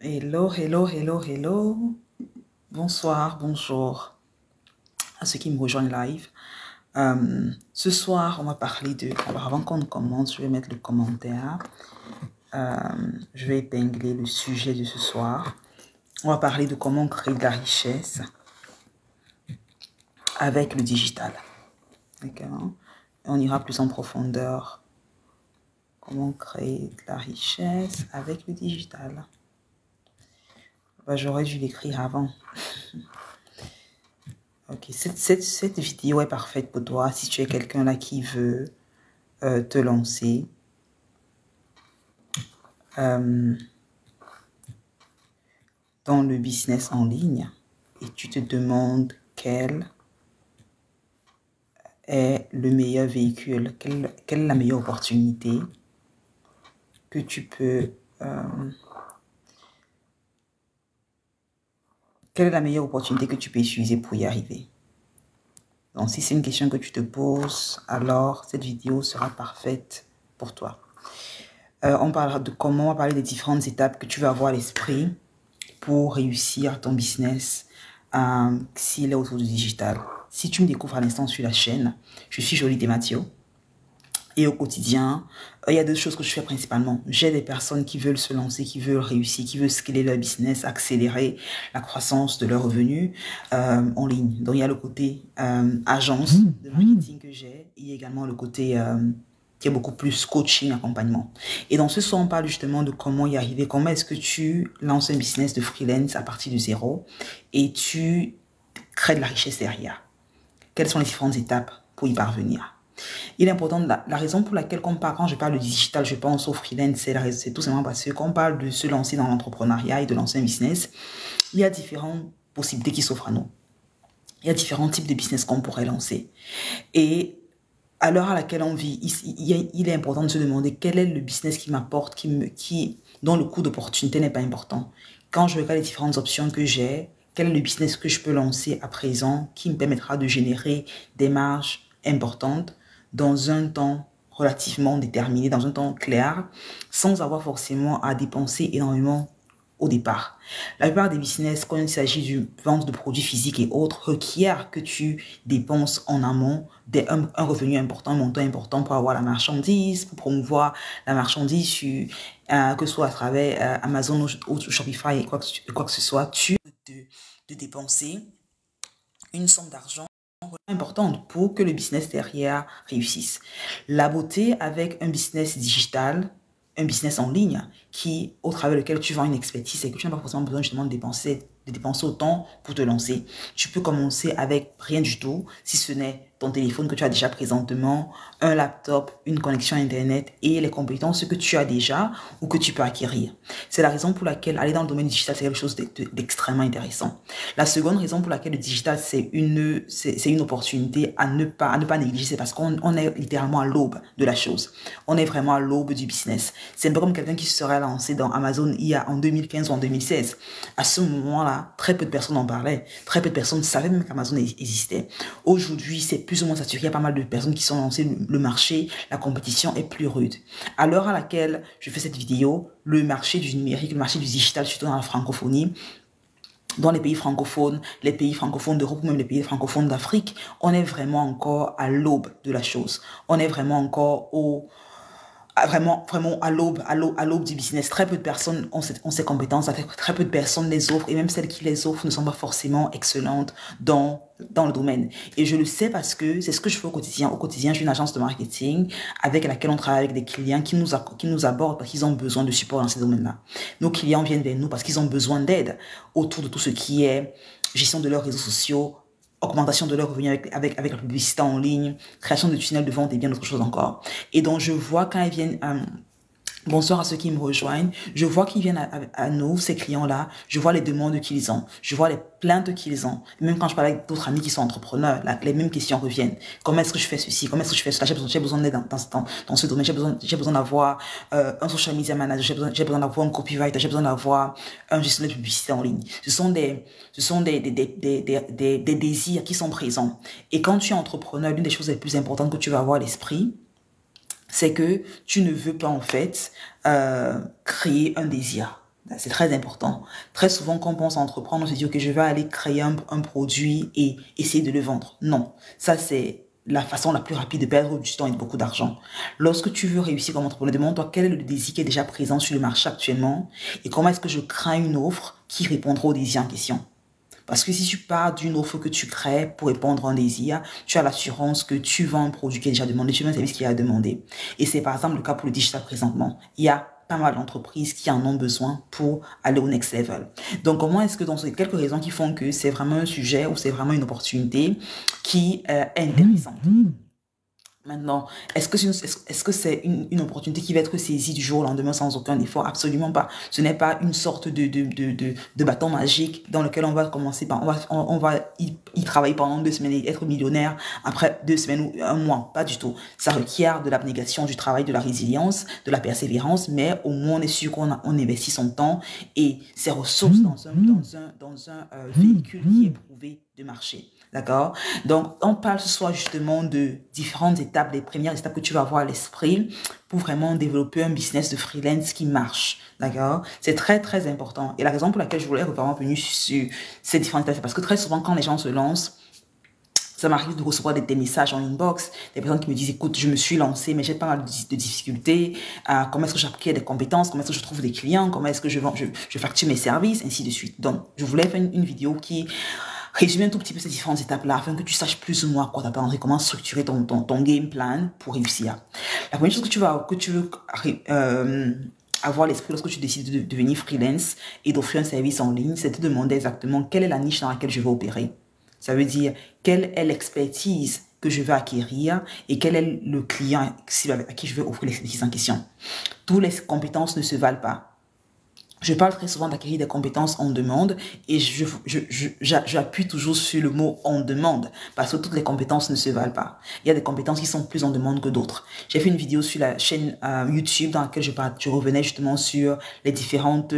Hello, hello, hello, hello. Bonsoir, bonjour à ceux qui me rejoignent live. Ce soir, on va parler de... Alors, avant qu'on commence, je vais mettre le commentaire. Je vais épingler le sujet de ce soir. On va parler de comment créer de la richesse avec le digital. D'accord? On ira plus en profondeur. Comment créer de la richesse avec le digital. J'aurais dû l'écrire avant. Ok, cette vidéo est parfaite pour toi si tu es quelqu'un là qui veut te lancer dans le business en ligne et tu te demandes quel est le meilleur véhicule, quelle est la meilleure opportunité que tu peux... quelle est la meilleure opportunité que tu peux utiliser pour y arriver? Donc, si c'est une question que tu te poses, alors cette vidéo sera parfaite pour toi. On parlera de comment, on va parler des différentes étapes que tu vas avoir à l'esprit pour réussir ton business s'il est autour du digital. Si tu me découvres à l'instant sur la chaîne, je suis Jolie Demathieu. Et au quotidien, il y a deux choses que je fais principalement. J'ai des personnes qui veulent se lancer, qui veulent réussir, qui veulent scaler leur business, accélérer la croissance de leurs revenus en ligne. Donc, il y a le côté agence de marketing que j'ai et également le côté qui est beaucoup plus coaching, accompagnement. Et dans ce soir, on parle justement de comment y arriver. Comment est-ce que tu lances un business de freelance à partir de zéro et tu crées de la richesse derrière. Quelles sont les différentes étapes pour y parvenir? Il est important, la raison pour laquelle quand je parle de digital, je pense au freelance, c'est tout simplement parce que quand on parle de se lancer dans l'entrepreneuriat et de lancer un business, il y a différentes possibilités qui s'offrent à nous. Il y a différents types de business qu'on pourrait lancer. Et à l'heure à laquelle on vit, il est important de se demander quel est le business qui m'apporte, dont le coût d'opportunité n'est pas important. Quand je regarde les différentes options que j'ai, quel est le business que je peux lancer à présent qui me permettra de générer des marges importantes dans un temps relativement déterminé, dans un temps clair, sans avoir forcément à dépenser énormément au départ. La plupart des business, quand il s'agit de vente de produits physiques et autres, requièrent que tu dépenses en amont un revenu important, un montant important pour avoir la marchandise, pour promouvoir la marchandise, que ce soit à travers Amazon ou Shopify et quoi que ce soit, tu de dépenser une somme d'argent importante pour que le business derrière réussisse. La beauté avec un business digital, un business en ligne, au travers lequel tu vends une expertise, c'est que tu n'as pas forcément besoin justement de dépenser autant pour te lancer. Tu peux commencer avec rien du tout, si ce n'est ton téléphone que tu as déjà présentement, un laptop, une connexion Internet et les compétences que tu as déjà ou que tu peux acquérir. C'est la raison pour laquelle aller dans le domaine digital, c'est quelque chose d'extrêmement intéressant. La seconde raison pour laquelle le digital, c'est une opportunité à ne pas négliger, c'est parce qu'on est littéralement à l'aube de la chose. On est vraiment à l'aube du business. C'est un peu comme quelqu'un qui se serait lancé dans Amazon en 2015 ou en 2016. À ce moment-là, très peu de personnes en parlaient. Très peu de personnes savaient même qu'Amazon existait. Aujourd'hui, c'est plus ou moins saturé. Il y a pas mal de personnes qui sont lancées. Le marché, la compétition est plus rude. À l'heure à laquelle je fais cette vidéo, le marché du numérique, le marché du digital, surtout dans la francophonie, dans les pays francophones d'Europe ou même les pays francophones d'Afrique, on est vraiment encore à l'aube de la chose. On est vraiment encore vraiment à l'aube du business. Très peu de personnes ont ces compétences, très peu de personnes les offrent et même celles qui les offrent ne sont pas forcément excellentes dans le domaine. Et je le sais parce que c'est ce que je fais au quotidien. Au quotidien, j'ai une agence de marketing avec laquelle on travaille avec des clients qui nous abordent parce qu'ils ont besoin de support dans ces domaines-là. Nos clients viennent vers nous parce qu'ils ont besoin d'aide autour de tout ce qui est gestion de leurs réseaux sociaux, augmentation de leurs revenus avec la publicité en ligne, création de tunnels de vente et bien d'autres choses encore. Et donc, je vois quand ils viennent... bonsoir à ceux qui me rejoignent. Je vois qu'ils viennent à nous, ces clients-là. Je vois les demandes qu'ils ont. Je vois les plaintes qu'ils ont. Même quand je parle avec d'autres amis qui sont entrepreneurs, les mêmes questions reviennent. Comment est-ce que je fais ceci? Comment est-ce que je fais cela? J'ai besoin d'aide dans ce domaine. J'ai besoin d'avoir un social media manager. J'ai besoin d'avoir un copywriter. J'ai besoin d'avoir un gestionnaire de publicité en ligne. Ce sont des désirs qui sont présents. Et quand tu es entrepreneur, l'une des choses les plus importantes que tu vas avoir à l'esprit, c'est que tu ne veux pas en fait créer un désir. C'est très important. Très souvent, quand on pense à entreprendre, on se dit, OK, je vais aller créer un produit et essayer de le vendre. Non, ça c'est la façon la plus rapide de perdre du temps et de beaucoup d'argent. Lorsque tu veux réussir comme entrepreneur, demande-toi quel est le désir qui est déjà présent sur le marché actuellement et comment est-ce que je crée une offre qui répondra au désir en question. Parce que si tu pars d'une offre que tu crées pour répondre à un désir, tu as l'assurance que tu vends un produit qui est déjà demandé, tu vends un service qui est demandé. Et c'est par exemple le cas pour le digital présentement. Il y a pas mal d'entreprises qui en ont besoin pour aller au next level. Donc, comment est-ce que dans ces quelques raisons qui font que c'est vraiment un sujet ou c'est vraiment une opportunité qui est intéressante. Maintenant, est-ce que c'est une opportunité qui va être saisie du jour au lendemain sans aucun effort? Absolument pas. Ce n'est pas une sorte de bâton magique dans lequel on va commencer par, on va y travailler pendant 2 semaines et être millionnaire après 2 semaines ou un mois. Pas du tout. Ça requiert de l'abnégation, du travail, de la résilience, de la persévérance, mais au moins on est sûr qu'on investit son temps et ses ressources dans un véhicule qui est prouvé de marché. D'accord? Donc, on parle ce soir justement de différentes étapes, les premières étapes que tu vas avoir à l'esprit pour vraiment développer un business de freelance qui marche. D'accord? C'est très, très important. Et la raison pour laquelle je voulais vraiment venir sur ces différentes étapes, c'est parce que très souvent, quand les gens se lancent, ça m'arrive de recevoir des messages en inbox, des personnes qui me disent, écoute, je me suis lancée, mais j'ai pas mal de difficultés. Comment est-ce que j'acquiers des compétences? Comment est-ce que je trouve des clients? Comment est-ce que je facture mes services? Ainsi de suite. Donc, je voulais faire une vidéo qui résume un tout petit peu ces différentes étapes-là afin que tu saches plus ou moins à quoi t'attendre et comment structurer ton game plan pour réussir. La première chose que tu veux avoir à l'esprit lorsque tu décides de devenir freelance et d'offrir un service en ligne, c'est de te demander exactement quelle est la niche dans laquelle je vais opérer. Ça veut dire quelle est l'expertise que je vais acquérir et quel est le client à qui je vais offrir l'expertise en question. Toutes les compétences ne se valent pas. Je parle très souvent d'acquérir des compétences en demande et j'appuie toujours sur le mot en demande parce que toutes les compétences ne se valent pas. Il y a des compétences qui sont plus en demande que d'autres. J'ai fait une vidéo sur la chaîne YouTube dans laquelle je revenais justement sur ces différentes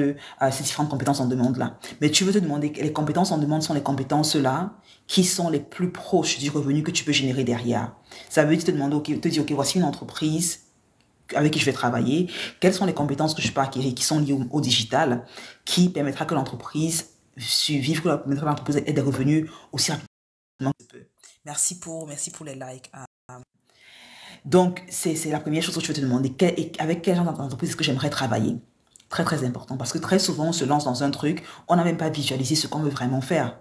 compétences en demande là. Mais tu veux te demander, les compétences en demande sont les compétences là qui sont les plus proches du revenu que tu peux générer derrière. Ça veut dire te demander, ok, voici une entreprise avec qui je vais travailler, quelles sont les compétences que je peux acquérir qui sont liées au digital, qui permettra que l'entreprise survive, que l'entreprise ait des revenus aussi rapidement que peut. Merci pour les likes. Donc, c'est la première chose que je vais te demander. Avec quel genre d'entreprise est-ce que j'aimerais travailler? Très, très important. Parce que très souvent, on se lance dans un truc, on n'a même pas visualisé ce qu'on veut vraiment faire.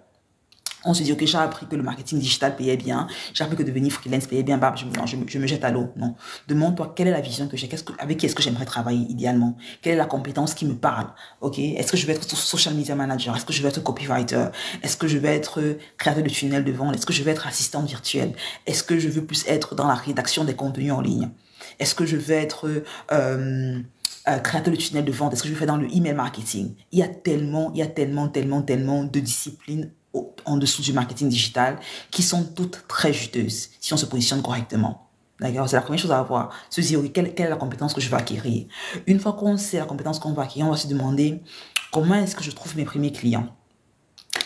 On se dit, ok, j'ai appris que le marketing digital payait bien, j'ai appris que devenir freelance payait bien, bah, je me jette à l'eau. Non. Demande-toi quelle est la vision que j'ai, avec qui est-ce que j'aimerais travailler idéalement, quelle est la compétence qui me parle, ok? Est-ce que je vais être social media manager, est-ce que je vais être copywriter, est-ce que je vais être créateur de tunnels de vente, est-ce que je vais être assistante virtuelle, est-ce que je veux plus être dans la rédaction des contenus en ligne, est-ce que je vais être créateur de tunnels de vente, est-ce que je vais faire dans le email marketing? Il y a tellement de disciplines en dessous du marketing digital qui sont toutes très juteuses si on se positionne correctement. D'accord? C'est la première chose à avoir. Se dire, oui, quelle est la compétence que je vais acquérir? Une fois qu'on sait la compétence qu'on va acquérir, on va se demander comment est-ce que je trouve mes premiers clients?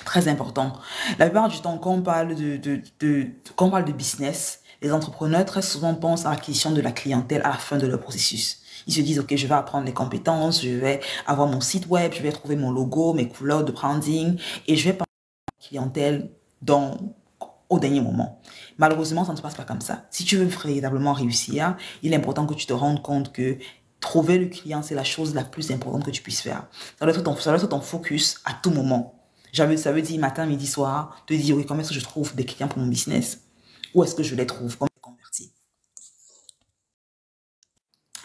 Très important. La plupart du temps, quand on parle de business, les entrepreneurs très souvent pensent à l'acquisition de la clientèle à la fin de leur processus. Ils se disent, ok, je vais apprendre les compétences, je vais avoir mon site web, je vais trouver mon logo, mes couleurs de branding et je vais clientèle au dernier moment. Malheureusement, ça ne se passe pas comme ça. Si tu veux véritablement réussir, il est important que tu te rendes compte que trouver le client, c'est la chose la plus importante que tu puisses faire. Ça doit être ton focus à tout moment. Ça veut dire matin, midi, soir, te dire, oui, comment est-ce que je trouve des clients pour mon business? Où est-ce que je les trouve? Comment les convertir?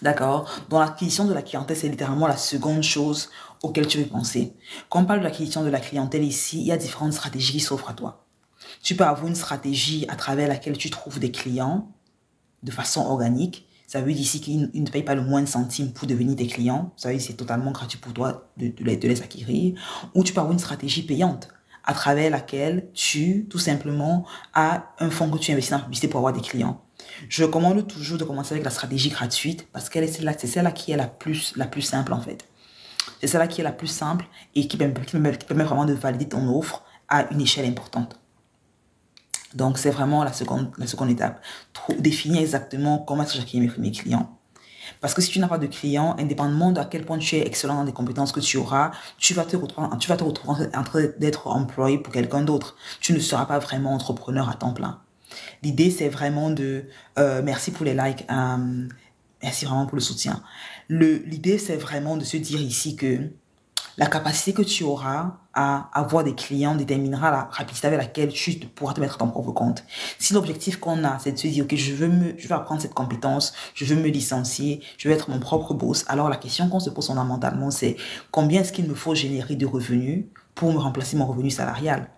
D'accord? Donc, l'acquisition de la clientèle, c'est littéralement la seconde chose auquel tu veux penser. Quand on parle de l'acquisition de la clientèle ici, il y a différentes stratégies qui s'offrent à toi. Tu peux avoir une stratégie à travers laquelle tu trouves des clients de façon organique. Ça veut dire ici qu'ils ne payent pas le moins de centimes pour devenir des clients. Ça veut dire que c'est totalement gratuit pour toi de les acquérir. Ou tu peux avoir une stratégie payante à travers laquelle tu, tout simplement, as un fonds que tu investis dans la publicité pour avoir des clients. Je recommande toujours de commencer avec la stratégie gratuite parce que c'est celle-là qui est la plus simple en fait. C'est celle-là qui est la plus simple et qui permet vraiment de valider ton offre à une échelle importante. Donc, c'est vraiment la seconde étape. Définir exactement comment est-ce que j'accueille mes clients. Parce que si tu n'as pas de clients, indépendamment de à quel point tu es excellent dans les compétences que tu auras, tu vas te retrouver en train d'être employé pour quelqu'un d'autre. Tu ne seras pas vraiment entrepreneur à temps plein. L'idée, c'est vraiment de... merci pour les likes. Merci vraiment pour le soutien. L'idée, c'est vraiment de se dire ici que la capacité que tu auras à avoir des clients déterminera la rapidité avec laquelle tu pourras te mettre à ton propre compte. Si l'objectif qu'on a, c'est de se dire, ok, je veux apprendre cette compétence, je veux me licencier, je veux être mon propre boss, alors la question qu'on se pose fondamentalement, c'est combien est-ce qu'il me faut générer de revenus pour me remplacer mon revenu salarial?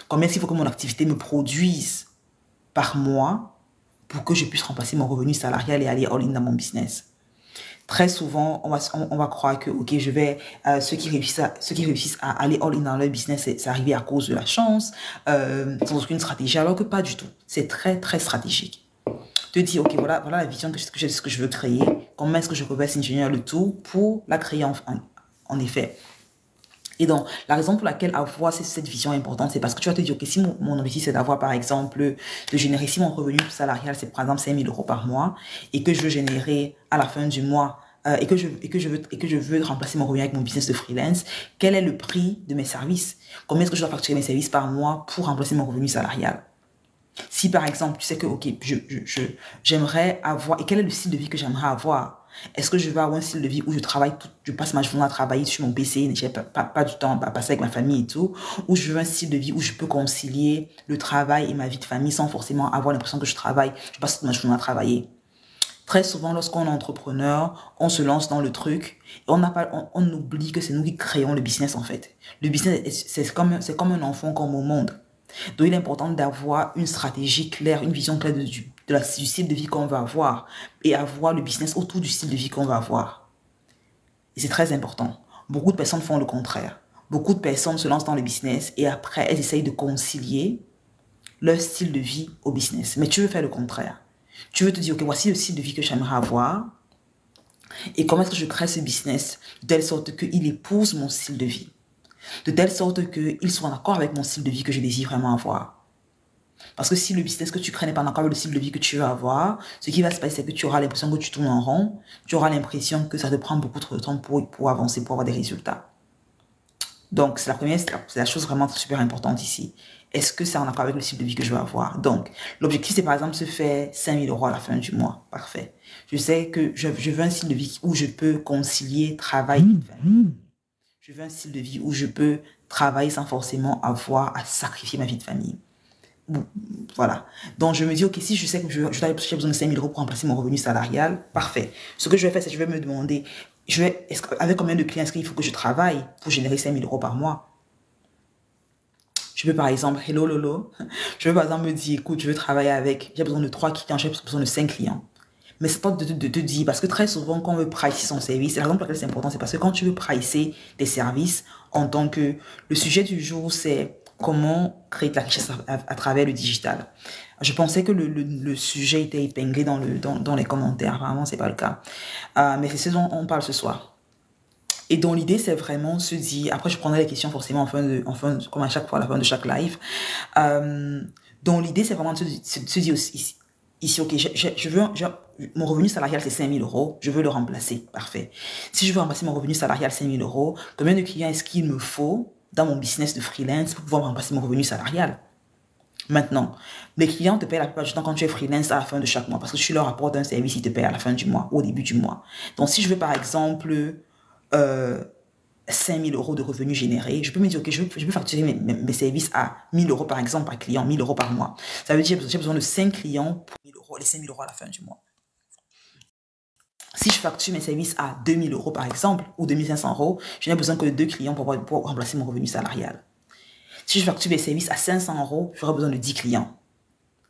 Combien est-ce qu'il faut que mon activité me produise par mois pour que je puisse remplacer mon revenu salarial et aller all-in dans mon business? Très souvent, on va croire que, ok, je vais, ceux qui réussissent à aller all-in dans leur business, c'est arrivé à cause de la chance, sans aucune stratégie, alors que pas du tout. C'est très, très stratégique. Te dire, ok, voilà la vision ce que je veux créer, comment est-ce que je reverse ingénieur le tout pour la créer en effet. Et donc, la raison pour laquelle avoir cette vision importante, c'est parce que tu vas te dire, ok, si mon objectif, c'est d'avoir, par exemple, de générer, si mon revenu salarial, c'est par exemple 5 000 € par mois, et que je veux générer à la fin du mois, et que je veux remplacer mon revenu avec mon business de freelance, quel est le prix de mes services? Combien est-ce que je dois facturer mes services par mois pour remplacer mon revenu salarial? Si par exemple, tu sais que, ok, j'aimerais avoir, et quel est le style de vie que j'aimerais avoir? Est-ce que je veux avoir un style de vie où je passe ma journée à travailler sur mon PC, j'ai pas du temps à passer avec ma famille et tout, ou je veux un style de vie où je peux concilier le travail et ma vie de famille sans forcément avoir l'impression que je travaille, je passe toute ma journée à travailler. Très souvent, lorsqu'on est entrepreneur, on se lance dans le truc et on oublie que c'est nous qui créons le business en fait. Le business, c'est comme un enfant comme au monde. Donc, il est important d'avoir une stratégie claire, une vision claire du style de vie qu'on va avoir et avoir le business autour du style de vie qu'on va avoir. Et c'est très important. Beaucoup de personnes font le contraire. Beaucoup de personnes se lancent dans le business et après, elles essayent de concilier leur style de vie au business. Mais tu veux faire le contraire. Tu veux te dire, ok, voici le style de vie que j'aimerais avoir et comment est-ce que je crée ce business de telle sorte qu'il épouse mon style de vie. De telle sorte qu'il soit en accord avec mon style de vie que je désire vraiment avoir. Parce que si le business que tu crées n'est pas en accord avec le style de vie que tu veux avoir, ce qui va se passer, c'est que tu auras l'impression que tu tournes en rond, tu auras l'impression que ça te prend beaucoup trop de temps pour avancer, pour avoir des résultats. Donc, c'est la chose vraiment super importante ici. Est-ce que c'est en accord avec le style de vie que je veux avoir? Donc, l'objectif, c'est par exemple se faire 5 000 € à la fin du mois. Parfait. Je sais que je veux un style de vie où je peux concilier travail et famille. Je veux un style de vie où je peux travailler sans forcément avoir à sacrifier ma vie de famille. Voilà. Donc, je me dis, ok, si je sais que j'ai besoin de 5 000 € pour remplacer mon revenu salarial, parfait. Ce que je vais faire, c'est que je vais me demander, avec combien de clients est-ce qu'il faut que je travaille pour générer 5 000 € par mois? Je peux par exemple, hello Lolo, je peux par exemple me dire, écoute, je veux travailler avec, j'ai besoin de 3 clients, j'ai besoin de 5 clients. Mais c'est pas de te dire, parce que très souvent, quand on veut pricer son service, la raison pour laquelle c'est important, c'est parce que quand tu veux pricer tes services, en tant que, le sujet du jour, c'est comment créer de la richesse à travers le digital. Je pensais que le sujet était épinglé dans les commentaires, vraiment, c'est pas le cas. Mais c'est ce dont on parle ce soir. Et donc, l'idée, c'est vraiment se dire, après, je prendrai les questions forcément comme à chaque fois, à la fin de chaque live. Donc, l'idée, c'est vraiment de se dire ici, ok, mon revenu salarial, c'est 5 000 €, je veux le remplacer. Parfait. Si je veux remplacer mon revenu salarial 5 000 €, combien de clients est-ce qu'il me faut dans mon business de freelance pour pouvoir remplacer mon revenu salarial? Maintenant, les clients te payent la plupart du temps quand tu es freelance à la fin de chaque mois parce que tu leur apportes un service, ils te payent à la fin du mois ou au début du mois. Donc, si je veux par exemple 5 000 € de revenus générés, je peux me dire, ok, je peux facturer mes services à 1 000 € par exemple par client, 1 000 € par mois. Ça veut dire que j'ai besoin de 5 clients pour 1 000 €, les 5 000 € à la fin du mois. Si je facture mes services à 2 000 € par exemple, ou 2 500 €, je n'ai besoin que de 2 clients pour remplacer mon revenu salarial. Si je facture mes services à 500 €, j'aurai besoin de 10 clients.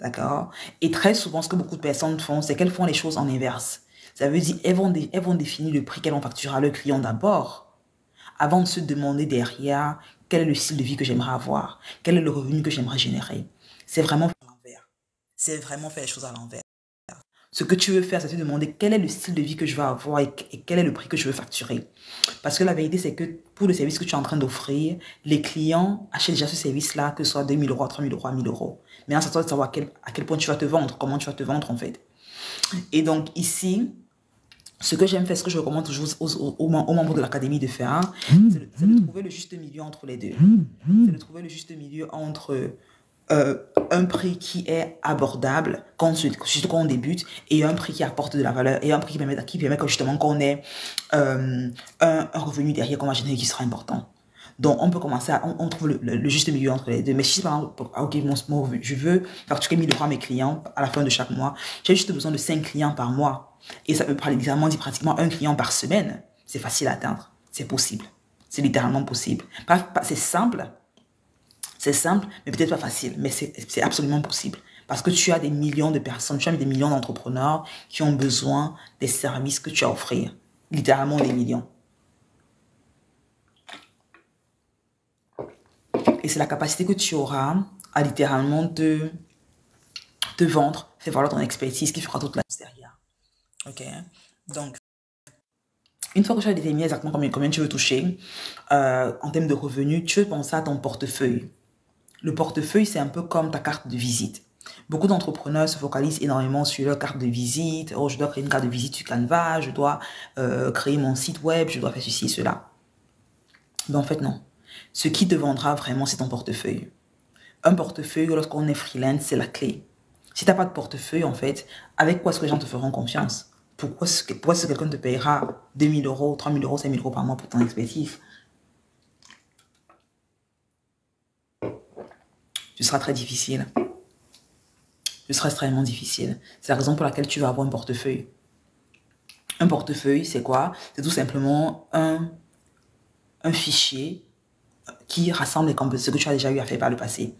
D'accord? Et très souvent, ce que beaucoup de personnes font, c'est qu'elles font les choses en inverse. Ça veut dire elles vont définir le prix qu'elles vont facturer à leurs clients d'abord, avant de se demander derrière quel est le style de vie que j'aimerais avoir, quel est le revenu que j'aimerais générer. C'est vraiment faire à l'envers. C'est vraiment faire les choses à l'envers. Ce que tu veux faire, c'est te demander quel est le style de vie que je veux avoir et quel est le prix que je veux facturer. Parce que la vérité, c'est que pour le service que tu es en train d'offrir, les clients achètent déjà ce service-là, que ce soit 2 000 €, 3 000 €, 1 000 €. Maintenant, c'est à toi de savoir à quel point tu vas te vendre, comment tu vas te vendre en fait. Et donc ici, Ce que j'aime faire, ce que je recommande toujours aux membres de l'académie de faire, c'est de trouver le juste milieu entre les deux. C'est de trouver le juste milieu entre un prix qui est abordable, surtout quand on débute, et un prix qui apporte de la valeur, et un prix qui permet que justement qu'on ait un revenu derrière qu'on va générer qui sera important. Donc, on peut commencer on trouve le juste milieu entre les deux. Mais si, par exemple, ok, je veux facturer 1000 € à mes clients à la fin de chaque mois, j'ai juste besoin de 5 clients par mois. Et ça peut littéralement dire pratiquement un client par semaine. C'est facile à atteindre. C'est possible. C'est littéralement possible. C'est simple, mais peut-être pas facile. Mais c'est absolument possible. Parce que tu as des millions de personnes, tu as des millions d'entrepreneurs qui ont besoin des services que tu as à offrir. Littéralement des millions. Et c'est la capacité que tu auras à littéralement te vendre, faire valoir ton expertise qui fera toute la derrière. Ok? Donc, une fois que tu as déterminé exactement combien tu veux toucher en termes de revenus, tu veux penser à ton portefeuille. Le portefeuille, c'est un peu comme ta carte de visite. Beaucoup d'entrepreneurs se focalisent énormément sur leur carte de visite. Oh, je dois créer une carte de visite sur Canva, je dois créer mon site web, je dois faire ceci et cela. Mais en fait, non. Ce qui te vendra vraiment, c'est ton portefeuille. Un portefeuille, lorsqu'on est freelance, c'est la clé. Si tu n'as pas de portefeuille, en fait, avec quoi est-ce que les gens te feront confiance? Pourquoi est-ce que quelqu'un te payera 2000 €, 3000 €, 5000 € par mois pour ton expertise? Ce sera très difficile. Ce sera extrêmement difficile. C'est la raison pour laquelle tu vas avoir un portefeuille. Un portefeuille, c'est quoi? C'est tout simplement un fichier qui rassemble les compétences, ce que tu as déjà eu à faire par le passé.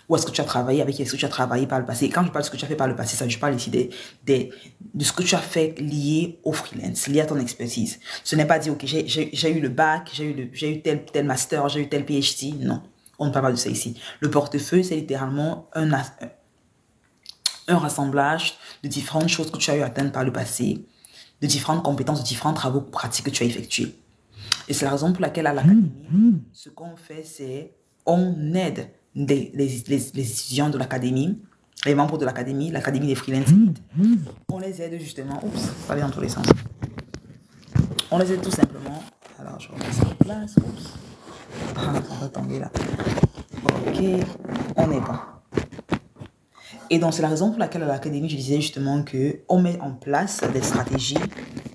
Où est-ce que tu as travaillé, avec qui est-ce que tu as travaillé par le passé. Et quand je parle de ce que tu as fait par le passé, ça, je parle ici de ce que tu as fait lié au freelance, lié à ton expertise. Ce n'est pas dire, ok, j'ai eu le bac, j'ai eu tel master, j'ai eu tel PhD. Non, on ne parle pas de ça ici. Le portefeuille, c'est littéralement un rassemblage de différentes choses que tu as eu à atteindre par le passé, de différentes compétences, de différents travaux pratiques que tu as effectués. Et c'est la raison pour laquelle à l'académie, ce qu'on fait, c'est on aide les étudiants de l'académie, les membres de l'académie des freelance. On les aide justement, oups, ça va dans tous les sens. On les aide tout simplement. Alors, je remets ça en place, oups. Ah, ça va tomber là. Ok, on est bon. Et donc, c'est la raison pour laquelle à l'académie, je disais justement qu'on met en place des stratégies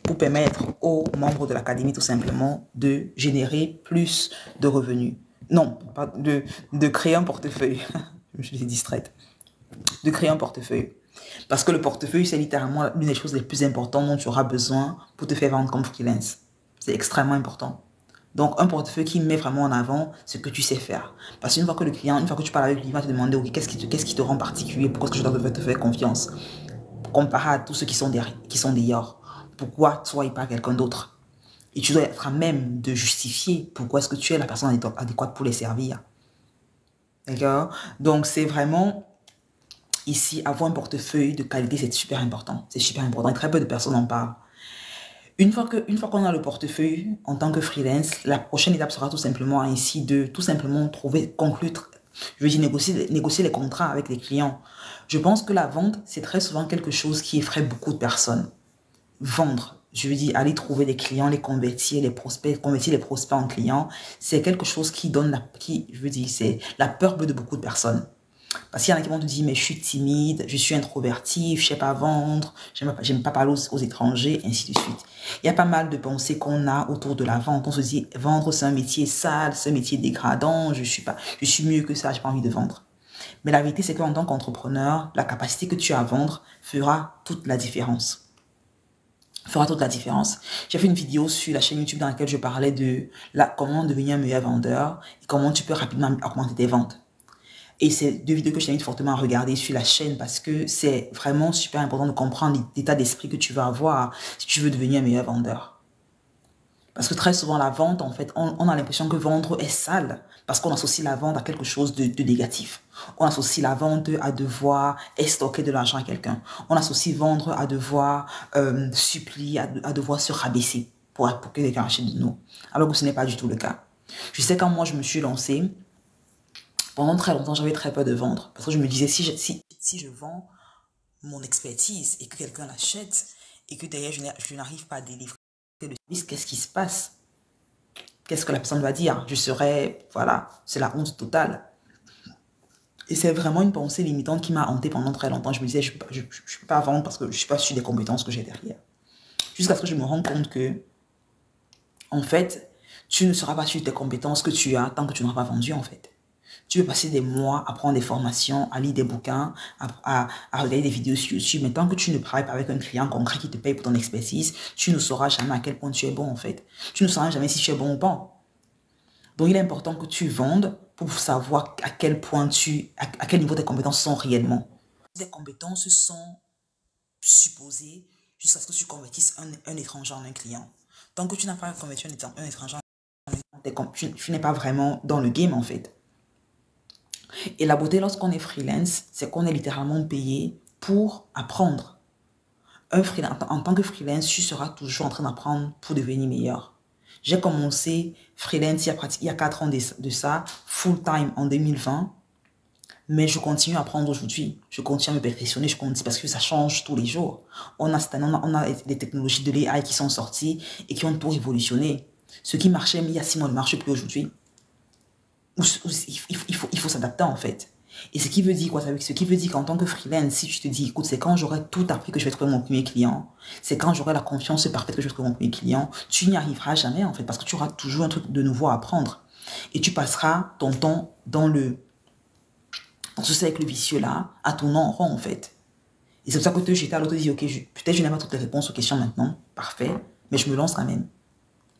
pour permettre aux membres de l'académie tout simplement de générer plus de revenus. Non, pas de créer un portefeuille. Je suis distraite. De créer un portefeuille. Parce que le portefeuille, c'est littéralement l'une des choses les plus importantes dont tu auras besoin pour te faire vendre comme freelance. C'est extrêmement important. Donc, un portefeuille qui met vraiment en avant ce que tu sais faire. Parce qu'une fois que une fois que tu parles avec lui, il va te demander, ok, qu'est-ce qui te rend particulier? Pourquoi est-ce que je dois te faire confiance? Comparé à tous ceux qui sont dehors. Pourquoi toi et pas quelqu'un d'autre? Et tu dois être à même de justifier pourquoi est-ce que tu es la personne adéquate pour les servir. D'accord? Donc, c'est vraiment ici, avoir un portefeuille de qualité, c'est super important. C'est super important et très peu de personnes en parlent. Une fois qu'on a le portefeuille en tant que freelance, la prochaine étape sera tout simplement ici de tout simplement conclure, je veux dire négocier les contrats avec les clients. Je pense que la vente, c'est très souvent quelque chose qui effraie beaucoup de personnes. Vendre, je veux dire aller trouver des clients, les convertir, convertir les prospects en clients, c'est quelque chose qui donne c'est la peur de beaucoup de personnes. Parce qu'il y en a qui vont te dire, mais je suis timide, je suis introvertif, je ne sais pas vendre, j'aime pas parler aux étrangers, ainsi de suite. Il y a pas mal de pensées qu'on a autour de la vente. On se dit, vendre, c'est un métier sale, c'est un métier dégradant, je suis mieux que ça, j'ai pas envie de vendre. Mais la vérité, c'est qu'en tant qu'entrepreneur, la capacité que tu as à vendre fera toute la différence. Fera toute la différence. J'ai fait une vidéo sur la chaîne YouTube dans laquelle je parlais de comment devenir un meilleur vendeur et comment tu peux rapidement augmenter tes ventes. Et c'est deux vidéos que je t'invite fortement à regarder sur la chaîne parce que c'est vraiment super important de comprendre l'état d'esprit que tu vas avoir si tu veux devenir un meilleur vendeur. Parce que très souvent, la vente, en fait, on a l'impression que vendre est sale parce qu'on associe la vente à quelque chose de négatif. On associe la vente à devoir stocker de l'argent à quelqu'un. On associe vendre à devoir supplier, à devoir se rabaisser pour que quelqu'un achète de nous. Alors que ce n'est pas du tout le cas. Je sais quand moi, je me suis lancée, pendant très longtemps, j'avais très peur de vendre. Parce que je me disais, si je vends mon expertise et que quelqu'un l'achète, et que derrière, je n'arrive pas à délivrer le service, qu'est-ce qui se passe? Qu'est-ce que la personne va dire? Je serais, voilà, c'est la honte totale. Et c'est vraiment une pensée limitante qui m'a hantée pendant très longtemps. Je me disais, je ne peux pas vendre parce que je ne suis pas sûre des compétences que j'ai derrière. Jusqu'à ce que je me rende compte que, en fait, tu ne seras pas sûr des compétences que tu as tant que tu n'auras pas vendu, en fait. Tu peux passer des mois à prendre des formations, à lire des bouquins, à regarder des vidéos sur YouTube, mais tant que tu ne travailles pas avec un client concret qui te paye pour ton expertise, tu ne sauras jamais à quel point tu es bon, en fait. Tu ne sauras jamais si tu es bon ou pas. Donc, il est important que tu vendes pour savoir à quel point à quel niveau tes compétences sont réellement. Tes compétences sont supposées jusqu'à ce que tu convertisses un étranger en un client. Tant que tu n'as pas converti un étranger en un client, tu n'es pas vraiment dans le game, en fait. Et la beauté lorsqu'on est freelance, c'est qu'on est littéralement payé pour apprendre. En tant que freelance, tu seras toujours en train d'apprendre pour devenir meilleur. J'ai commencé freelance il y a 4 ans de ça, full time en 2020. Mais je continue à apprendre aujourd'hui. Je continue à me perfectionner, je continue parce que ça change tous les jours. On a des technologies de l'AI qui sont sorties et qui ont tout révolutionné. Ce qui marchait il y a 6 mois ne marche plus aujourd'hui. Il faut s'adapter en fait. Et ce qui veut dire quoi? Ce qui veut dire qu'en tant que freelance, si tu te dis, écoute, c'est quand j'aurai tout appris que je vais trouver mon premier client, c'est quand j'aurai la confiance parfaite que je vais trouver mon premier client, tu n'y arriveras jamais en fait, parce que tu auras toujours un truc de nouveau à apprendre. Et tu passeras ton temps dans ce cercle vicieux-là, à tourner en rond en fait. Et c'est pour ça que j'étais à l'autre dit, ok, peut-être je n'ai pas toutes les réponses aux questions maintenant, parfait, mais je me lance quand même.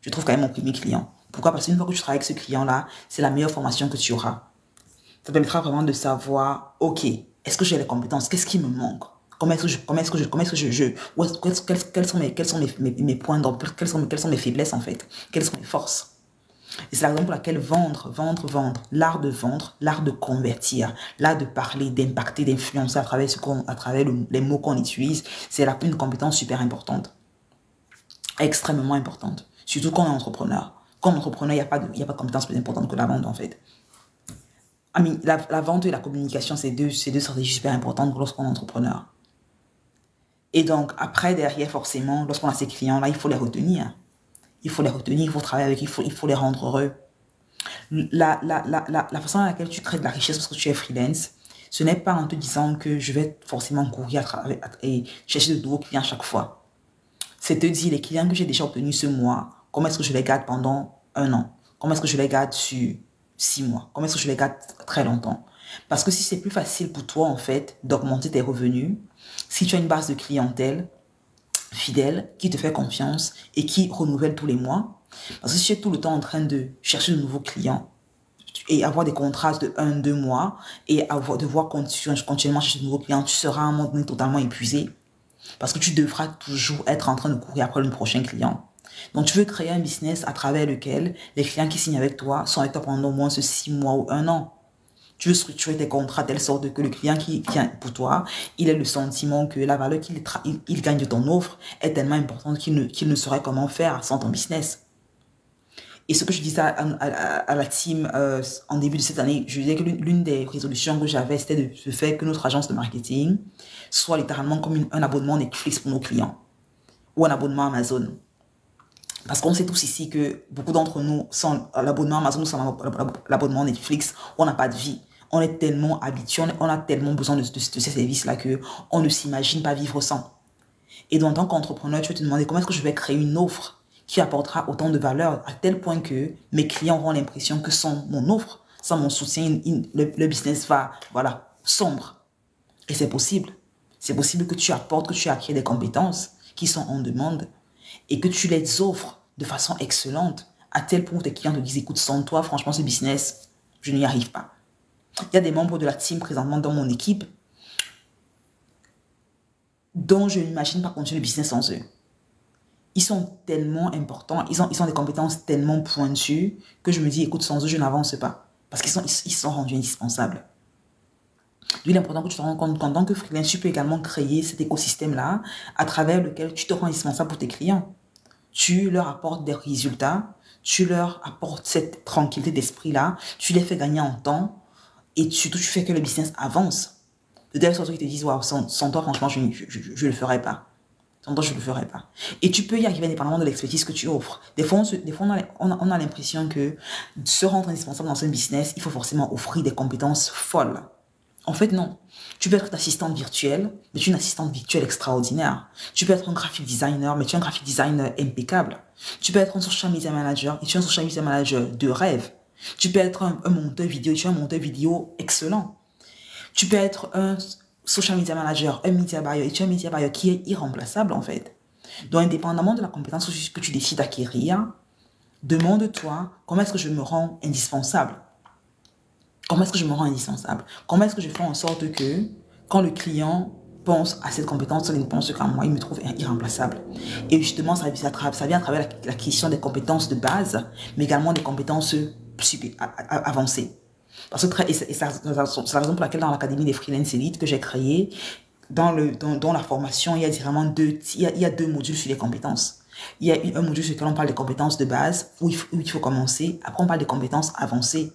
Je trouve quand même mon premier client. Pourquoi? Parce qu'une fois que tu travailles avec ce client-là, c'est la meilleure formation que tu auras. Ça permettra vraiment de savoir, ok, est-ce que j'ai les compétences? Qu'est-ce qui me manque? Quels sont mes points d'ordre? Quelles sont mes faiblesses en fait? Quelles sont mes forces? Et c'est la raison pour laquelle vendre, l'art de convertir, l'art de parler, d'impacter, d'influencer à travers les mots qu'on utilise, c'est une compétence super importante. Extrêmement importante. Surtout quand on est entrepreneur. Comme entrepreneur, il n'y a pas de compétence plus importante que la vente en fait. La vente et la communication, c'est deux stratégies super importantes lorsqu'on est entrepreneur. Et donc, après, derrière, forcément, lorsqu'on a ces clients-là, il faut les retenir. Il faut les retenir, il faut travailler avec, il faut les rendre heureux. La façon dans laquelle tu crées de la richesse parce que tu es freelance, ce n'est pas en te disant que je vais forcément courir et chercher de nouveaux clients à chaque fois. C'est te dire, les clients que j'ai déjà obtenus ce mois, comment est-ce que je les garde pendant 1 an? Comment est-ce que je les garde sur 6 mois? Comment est-ce que je les garde très longtemps? Parce que si c'est plus facile pour toi, en fait, d'augmenter tes revenus, si tu as une base de clientèle fidèle, qui te fait confiance et qui renouvelle tous les mois, parce que si tu es tout le temps en train de chercher de nouveaux clients et avoir des contrats de 1-2 mois et devoir continuellement chercher de nouveaux clients, tu seras à un moment donné totalement épuisé. Parce que tu devras toujours être en train de courir après le prochain client. Donc, tu veux créer un business à travers lequel les clients qui signent avec toi sont avec toi pendant au moins 6 mois ou 1 an. Tu veux structurer tes contrats de telle sorte que le client qui vient pour toi, il ait le sentiment que la valeur qu'il gagne de ton offre est tellement importante qu'il ne saurait comment faire sans ton business. Et ce que je disais à la team en début de cette année, je disais que l'une des résolutions que j'avais, c'était de faire que notre agence de marketing soit littéralement comme un abonnement Netflix pour nos clients ou un abonnement Amazon. Parce qu'on sait tous ici que beaucoup d'entre nous, sans l'abonnement Amazon, sans l'abonnement Netflix, on n'a pas de vie. On est tellement habitué, on a tellement besoin de ces services-là qu'on ne s'imagine pas vivre sans. Et donc, en tant qu'entrepreneur, tu vas te demander comment est-ce que je vais créer une offre qui apportera autant de valeur à tel point que mes clients auront l'impression que sans mon offre, sans mon soutien, le business va, voilà, sombre. Et c'est possible. C'est possible que tu apportes, que tu acquiers des compétences qui sont en demande et que tu les offres de façon excellente à tel point que tes clients te disent, écoute, sans toi, franchement, ce business, je n'y arrive pas. Il y a des membres de la team présentement dans mon équipe dont je n'imagine pas continuer le business sans eux. Ils sont tellement importants, ils ont des compétences tellement pointues que je me dis, écoute, sans eux, je n'avance pas. Parce qu'ils sont rendus indispensables. Il est important que tu te rends compte qu'en tant que freelance, tu peux également créer cet écosystème-là à travers lequel tu te rends indispensable pour tes clients. Tu leur apportes des résultats, tu leur apportes cette tranquillité d'esprit-là, tu les fais gagner en temps et surtout tu fais que le business avance. De telle sorte qu'ils te disent, waouh, sans toi, franchement, je ne le ferai pas. Donc, je ne le ferai pas. Et tu peux y arriver indépendamment de l'expertise que tu offres. Des fois, on a l'impression que se rendre indispensable dans un business, il faut forcément offrir des compétences folles. En fait, non. Tu peux être assistante virtuelle, mais tu es une assistante virtuelle extraordinaire. Tu peux être un graphic designer, mais tu es un graphic designer impeccable. Tu peux être un social media manager, et tu es un social media manager de rêve. Tu peux être un monteur vidéo, et tu es un monteur vidéo excellent. Tu peux être un social media manager, un media buyer, et tu es un media buyer qui est irremplaçable, en fait. Donc, indépendamment de la compétence que tu décides d'acquérir, demande-toi comment est-ce que je me rends indispensable. Comment est-ce que je me rends indispensable? Comment est-ce que je fais en sorte que quand le client pense à cette compétence, il ne pense qu'à moi, il me trouve irremplaçable. Et justement, ça vient à travers la question des compétences de base, mais également des compétences avancées. Parce que c'est la raison pour laquelle dans l'Académie des Freelance Elite que j'ai créée, dans la formation, il y a vraiment il y a deux modules sur les compétences. Il y a un module sur lequel on parle des compétences de base, où il faut commencer. Après, on parle des compétences avancées.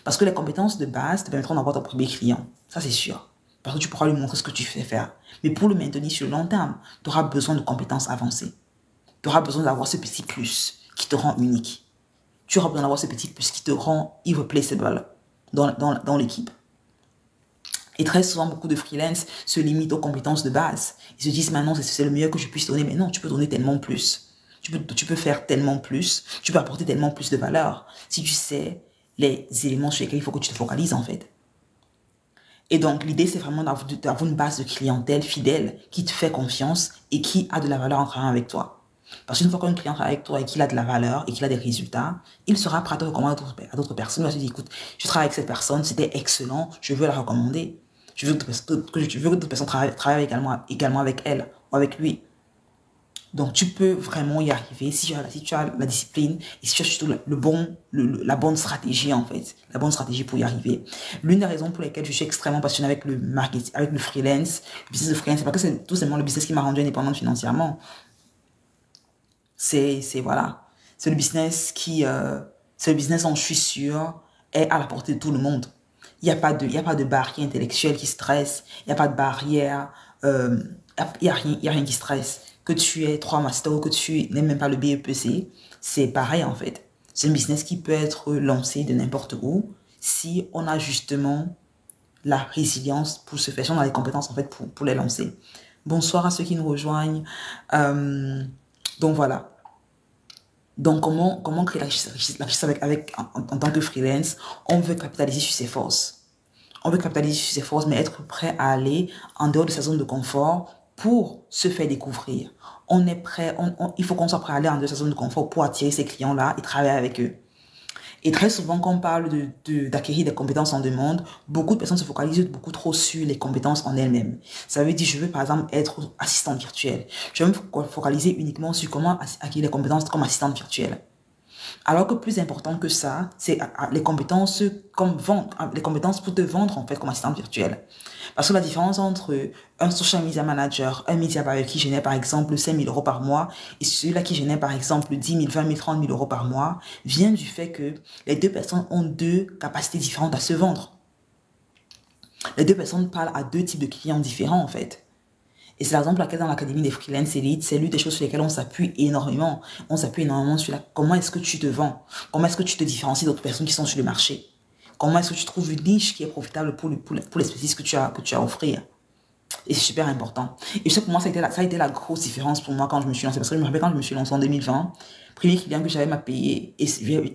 Parce que les compétences de base te permettront d'avoir ton premier client. Ça, c'est sûr. Parce que tu pourras lui montrer ce que tu fais faire. Mais pour le maintenir sur le long terme, tu auras besoin de compétences avancées. Tu auras besoin d'avoir ce petit plus qui te rend unique. Tu auras besoin d'avoir ce petit plus qui te rend irreplaceable dans l'équipe. Et très souvent, beaucoup de freelance se limitent aux compétences de base. Ils se disent, maintenant, c'est le meilleur que je puisse donner. Mais non, tu peux donner tellement plus. Tu peux faire tellement plus. Tu peux apporter tellement plus de valeur. Si tu sais les éléments sur lesquels il faut que tu te focalises, en fait. Et donc, l'idée, c'est vraiment d'avoir une base de clientèle fidèle qui te fait confiance et qui a de la valeur en travaillant avec toi. Parce qu'une fois qu'un client travaille avec toi et qu'il a de la valeur et qu'il a des résultats, il sera prêt à te recommander à d'autres personnes. Il va se dire, écoute, je travaille avec cette personne, c'était excellent, je veux la recommander. Je veux que d'autres personnes travaillent également avec elle ou avec lui. Donc, tu peux vraiment y arriver si tu as la discipline et si tu as surtout la bonne stratégie, en fait. La bonne stratégie pour y arriver. L'une des raisons pour lesquelles je suis extrêmement passionnée avec le marketing, avec le freelance, le business de freelance, c'est parce que c'est tout simplement le business qui m'a rendue indépendante financièrement. Voilà. C'est le business c'est le business dont je suis sûre est à la portée de tout le monde. Il n'y a pas de barrière intellectuelle qui stresse. Il n'y a pas de barrière, il n'y a rien qui stresse. Que tu aies 3 masters ou que tu n'aies même pas le BEPC, c'est pareil en fait. C'est un business qui peut être lancé de n'importe où si on a justement la résilience pour se faire, si on a les compétences en fait pour les lancer. Bonsoir à ceux qui nous rejoignent. Donc voilà. Donc comment créer la richesse en tant que freelance? On veut capitaliser sur ses forces. On veut capitaliser sur ses forces, mais être prêt à aller en dehors de sa zone de confort pour se faire découvrir. On est prêt, il faut qu'on soit prêt à aller en dehors de sa zone de confort pour attirer ces clients-là et travailler avec eux. Et très souvent, quand on parle d'acquérir des compétences en demande, beaucoup de personnes se focalisent beaucoup trop sur les compétences en elles-mêmes. Ça veut dire, je veux par exemple être assistante virtuelle. Je veux me focaliser uniquement sur comment acquérir les compétences comme assistante virtuelle. Alors que plus important que ça, c'est les compétences les compétences pour te vendre en fait comme assistante virtuelle. Parce que la différence entre un social media manager, un media buyer qui génère par exemple 5 000 € par mois et celui-là qui génère par exemple 10 000, 20 000, 30 000 € par mois vient du fait que les deux personnes ont deux capacités différentes à se vendre. Les deux personnes parlent à deux types de clients différents en fait. Et c'est l'exemple laquelle dans l'Académie des Freelance Elite, c'est l'une des choses sur lesquelles on s'appuie énormément. On s'appuie énormément sur comment est-ce que tu te vends, comment est-ce que tu te différencies d'autres personnes qui sont sur le marché, comment est-ce que tu trouves une niche qui est profitable pour les services que tu as à offrir. Et c'est super important. Et je sais que pour moi, ça a été la grosse différence pour moi quand je me suis lancée. Parce que je me rappelle quand je me suis lancée en 2020, le premier client que j'avais m'a payé. Et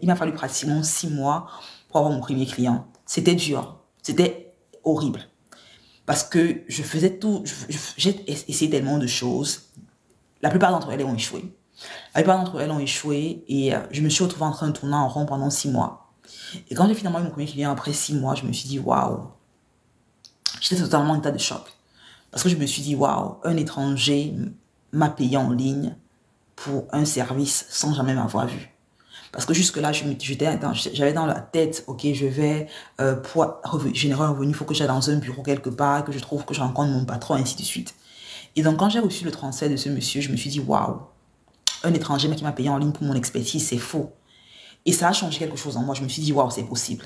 il m'a fallu pratiquement 6 mois pour avoir mon premier client. C'était dur. C'était horrible. Parce que je faisais tout, j'ai essayé tellement de choses. La plupart d'entre elles ont échoué. La plupart d'entre elles ont échoué et je me suis retrouvée en train de tourner en rond pendant 6 mois. Et quand j'ai finalement eu mon premier client après 6 mois, je me suis dit waouh. J'étais totalement en état de choc. Parce que je me suis dit waouh, un étranger m'a payé en ligne pour un service sans jamais m'avoir vu. Parce que jusque-là, j'avais dans la tête, ok, je vais, pour générer un revenu, il faut que j'aille dans un bureau quelque part, que je trouve que je rencontre mon patron, ainsi de suite. Et donc, quand j'ai reçu le transfert de ce monsieur, je me suis dit, waouh, un étranger qui m'a payé en ligne pour mon expertise, c'est faux. Et ça a changé quelque chose en moi. Je me suis dit, waouh, c'est possible.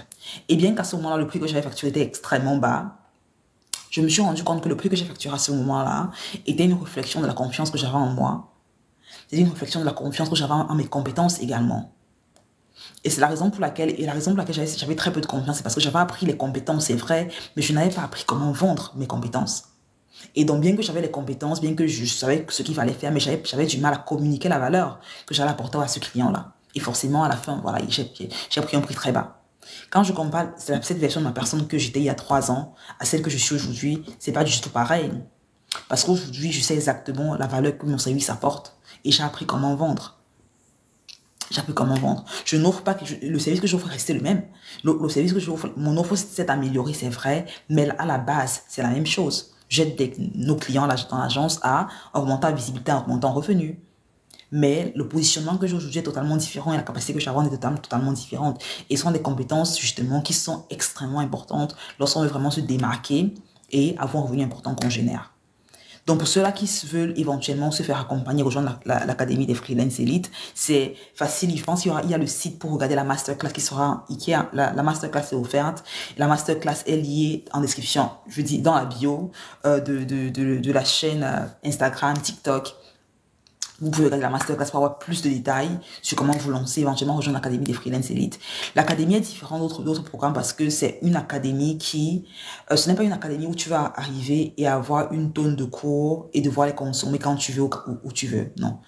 Et bien qu'à ce moment-là, le prix que j'avais facturé était extrêmement bas, Je me suis rendu compte que le prix que j'ai facturé à ce moment-là était une réflexion de la confiance que j'avais en moi. C'était une réflexion de la confiance que j'avais en mes compétences également. Et c'est la raison pour laquelle, j'avais très peu de confiance, c'est parce que j'avais appris les compétences, c'est vrai, mais je n'avais pas appris comment vendre mes compétences. Et donc, bien que j'avais les compétences, bien que je savais ce qu'il fallait faire, mais j'avais du mal à communiquer la valeur que j'allais apporter à ce client-là. Et forcément, à la fin, voilà, j'ai pris un prix très bas. Quand je compare cette version de ma personne que j'étais il y a 3 ans à celle que je suis aujourd'hui, c'est pas du tout pareil. Parce qu'aujourd'hui, je sais exactement la valeur que mon service apporte. Et j'ai appris comment vendre. J'ai appris comment vendre. Je n'offre pas le service que j'offre rester le même. Le service que j'offre, mon offre s'est améliorée, c'est vrai, mais à la base, c'est la même chose. J'aide nos clients dans l'agence à augmenter la visibilité, à augmenter en revenu. Mais le positionnement que j'ai aujourd'hui est totalement différent et la capacité que j'ai à vendre est totalement différente. Et ce sont des compétences, justement, qui sont extrêmement importantes lorsqu'on veut vraiment se démarquer et avoir un revenu important qu'on génère. Donc, pour ceux-là qui veulent éventuellement se faire accompagner, rejoindre l'Académie des Freelance Elite, c'est facile. Je pense qu'il y a le site pour regarder la masterclass qui sera, la masterclass est offerte. La masterclass est liée en description, je dis dans la bio de la chaîne Instagram, TikTok. Vous pouvez regarder la masterclass pour avoir plus de détails sur comment vous lancer, éventuellement rejoindre l'Académie des Freelance Elite. L'Académie est différente d'autres programmes parce que c'est une académie qui... ce n'est pas une académie où tu vas arriver et avoir une tonne de cours et devoir les consommer quand tu veux ou où tu veux. Non.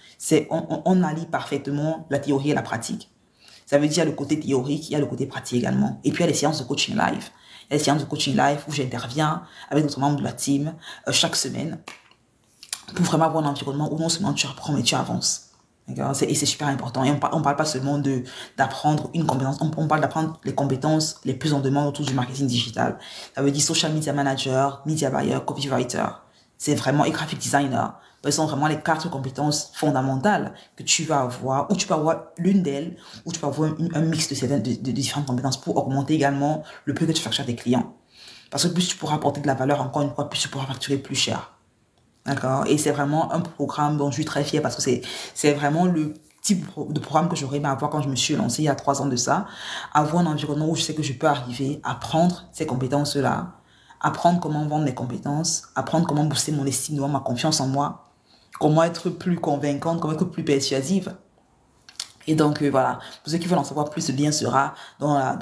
On allie parfaitement la théorie et la pratique. Ça veut dire le côté théorique, il y a le côté pratique également. Et puis il y a les séances de coaching live. Il y a les séances de coaching live où j'interviens avec d'autres membres de la team chaque semaine, pour vraiment avoir un environnement où non seulement tu apprends, mais tu avances. Et c'est super important. Et on parle pas seulement d'apprendre une compétence, on parle d'apprendre les compétences les plus en demande autour du marketing digital. Ça veut dire social media manager, media buyer, copywriter. C'est vraiment, et graphic designer. Ce sont vraiment les 4 compétences fondamentales que tu vas avoir, ou tu peux avoir l'une d'elles, ou tu peux avoir un mix de différentes compétences pour augmenter également le prix que tu factures à tes clients. Parce que plus tu pourras apporter de la valeur, encore une fois, plus tu pourras facturer plus cher. D'accord. Et c'est vraiment un programme dont je suis très fière parce que c'est vraiment le type de programme que j'aurais aimé avoir quand je me suis lancée il y a 3 ans de ça. Avoir un environnement où je sais que je peux arriver à apprendre ces compétences-là, apprendre comment vendre mes compétences, apprendre comment booster mon estime de moi, ma confiance en moi, comment être plus convaincante, comment être plus persuasive. Et donc, voilà, pour ceux qui veulent en savoir plus, le lien sera dans la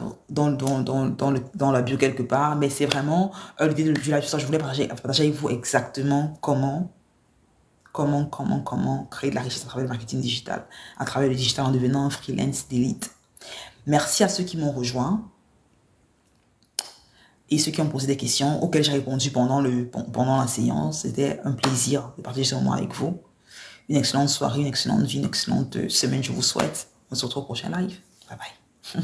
bio quelque part. Mais c'est vraiment l'idée du live. Je voulais partager avec vous exactement comment créer de la richesse à travers le marketing digital, à travers le digital en devenant un freelance d'élite. Merci à ceux qui m'ont rejoint et ceux qui ont posé des questions auxquelles j'ai répondu pendant la séance. C'était un plaisir de partager ce moment avec vous. Une excellente soirée, une excellente vie, une excellente semaine, je vous souhaite. On se retrouve au prochain live. Bye bye.